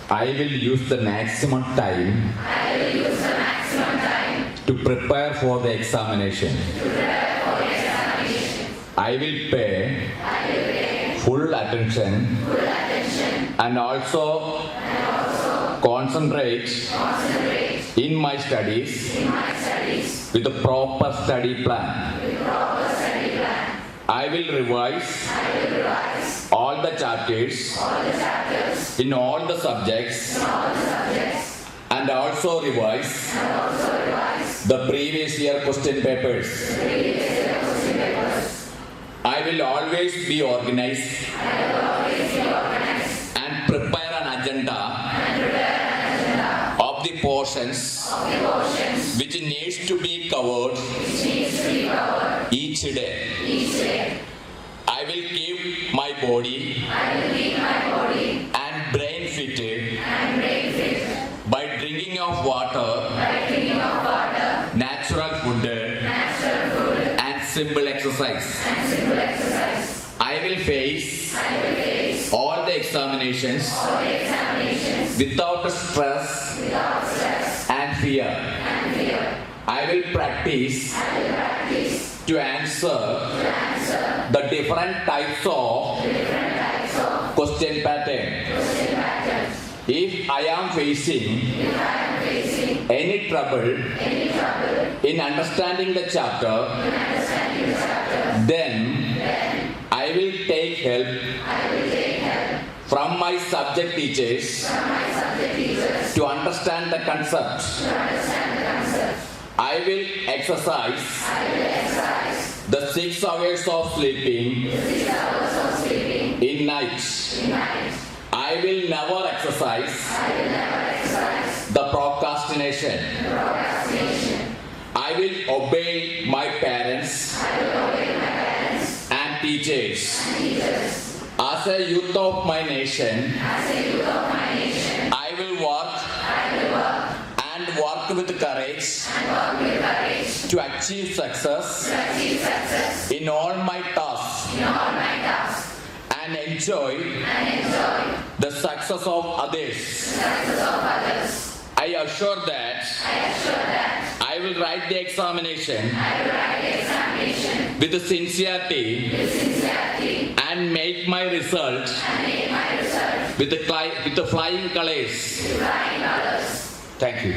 I will use the maximum time to prepare for the examination. I will pay full attention and also concentrate in my studies with a proper study plan. I will revise all the chapters in all the subjects and also revise the previous year question papers. I will always be organized and prepare an agenda of the portions which needs to be covered each day. I will keep my body and brain fit by drinking of water, natural food, and simple exercise. I will face all the examinations without stress and fear. I will practice to answer the different types of question pattern. If I am facing any trouble in understanding the chapter, then I will take help from my subject teachers to understand the concept. I will exercise the 6 hours of sleeping in night. I will never exercise the procrastination. I will obey my parents and teachers. As a youth of my nation, I will work with courage to achieve success in all my tasks and enjoy the success of others. I assure that I will write the examination with sincerity and make my result with the flying colors. Thank you.